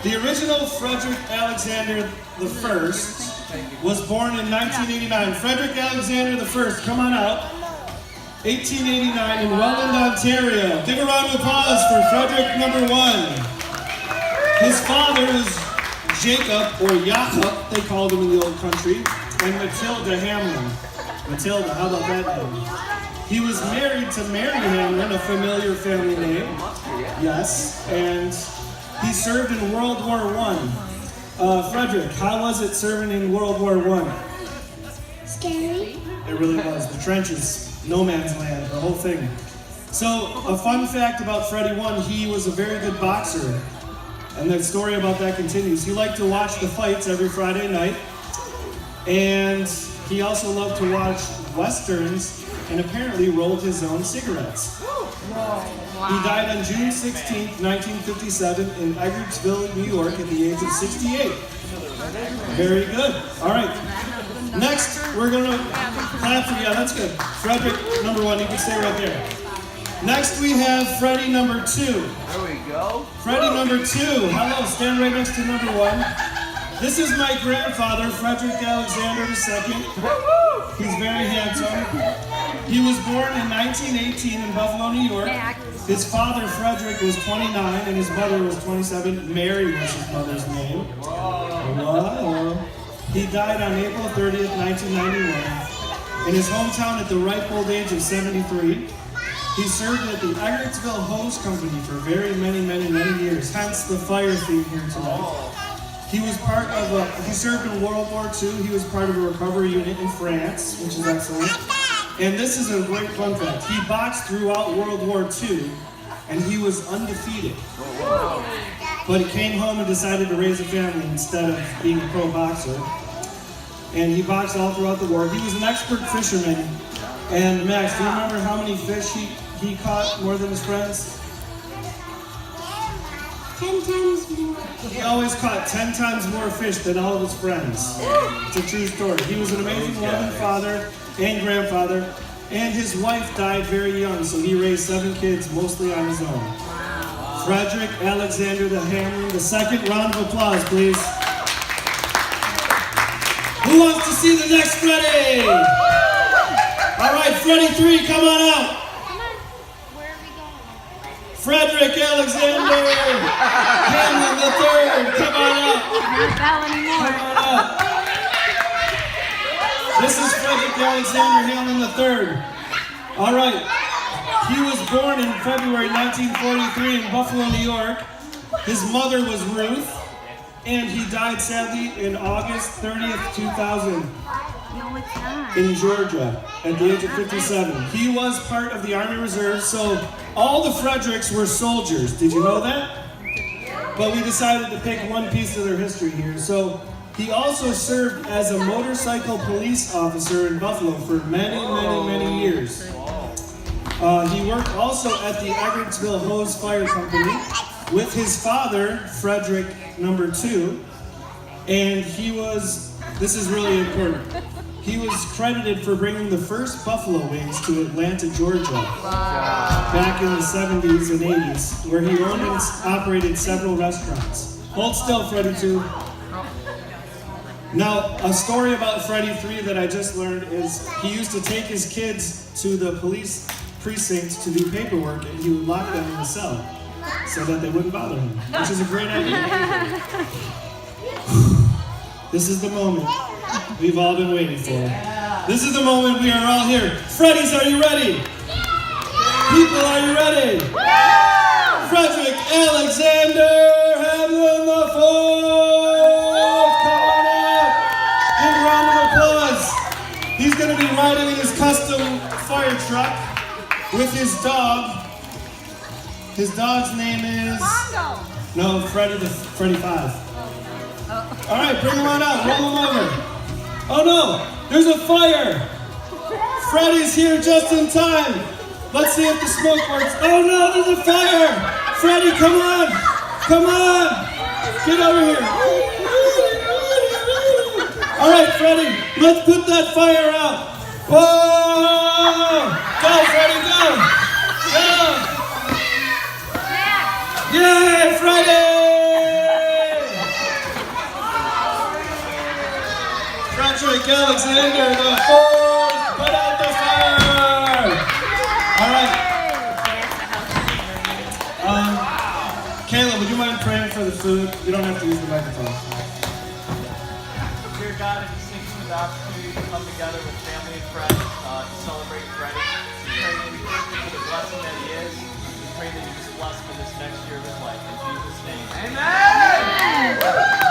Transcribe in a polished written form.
The original Frederick Alexander I was born in 1989. Frederick Alexander I, come on out. 1889 in Welland, Ontario. Give a round of applause for Frederick number 1. His father was Jacob, or Jacob, they called him in the old country, and Matilda Hamlin. Matilda, how about that name? He was married to Mary Hamlin, a familiar family name. Yes, and he served in World War I. Frederick, how was it serving in World War I? Scary. It really was. The trenches, no man's land, the whole thing. So, a fun fact about Freddie 1, he was a very good boxer. And the story about that continues. He liked to watch the fights every Friday night. And he also loved to watch Westerns and apparently rolled his own cigarettes. He died on June 16, 1957 in Edwardsville, New York at the age of 68. Very good. All right. Next, we're going to clap for, yeah, that's good. Frederick, number 1, you can stay right there. Next, we have Freddie number 2. There we go. Freddie number 2. Hello, stand right next to number 1. This is my grandfather, Frederick Alexander II. He's very handsome. He was born in 1918 in Buffalo, New York. His father, Frederick, was 29 and his mother was 27. Mary was his mother's name. Whoa. He died on April 30th, 1991 in his hometown at the ripe old age of 73. He served at the Edwardsville Hose Company for very many years, hence the fire theme here tonight. He was part of he served in World War II. He was part of a recovery unit in France, which is excellent. And this is a great fun fact. He boxed throughout World War II, and he was undefeated. But he came home and decided to raise a family instead of being a pro boxer. And he boxed all throughout the war. He was an expert fisherman. And Max, do you remember how many fish he caught more than his friends? 10 times more. He always caught 10 times more fish than all of his friends. It's a true story. He was an amazing loving father and grandfather, and his wife died very young, so he raised 7 kids, mostly on his own. Frederick Alexander the Hamlin, the second round of applause, please. Who wants to see the next Freddie? All right, Freddie 3, come on out. Frederick Alexander Hamlin III, come on out. Not that anymore. Come on out. This is Frederick Alexander Hamlin III. All right. He was born in February 1943 in Buffalo, New York. His mother was Ruth, and he died sadly in August 30th, 2000. No, it's not. In Georgia at the age of 57. He was part of the Army Reserve, so all the Fredericks were soldiers. Did you know that? But we decided to pick one piece of their history here. So he also served as a motorcycle police officer in Buffalo for many years. He worked also at the Edwardsville Hose Fire Company with his father, Frederick number 2, and he was, this is really important, he was credited for bringing the first buffalo wings to Atlanta, Georgia, back in the 70s and 80s, where he owned and operated several restaurants. Hold still, Freddie 2. Now, a story about Freddie 3 that I just learned is he used to take his kids to the police precinct to do paperwork, and he would lock them in the cell so that they wouldn't bother him, which is a great idea. This is the moment we've all been waiting for. This is the moment we are all here. Freddies, are you ready? People, are you ready? Frederick Alexander Hamlin IV! Come on out! Give a round of applause. He's going to be riding in his custom fire truck with his dog. His dog's name is... Bongo. No, Freddie 5. All right, bring him on out. Roll him over. Oh no, there's a fire. Freddie's here just in time. Let's see if the smoke works. Oh no, there's a fire. Freddie, come on. Come on. Get over here. All right, Freddie, let's put that fire out. Whoa! Go, Freddie, go. Go. Yay, Freddie! Alexander, the fourth. Put out the fire. All right. Kayla, would you mind praying for the food? You don't have to use the microphone. Dear God, it just thank you for the opportunity to come together with family and friends to celebrate Freddie. We pray that we thank you for the blessing that he is. We pray that you just bless him in this next year of his life. In Jesus' name. Amen!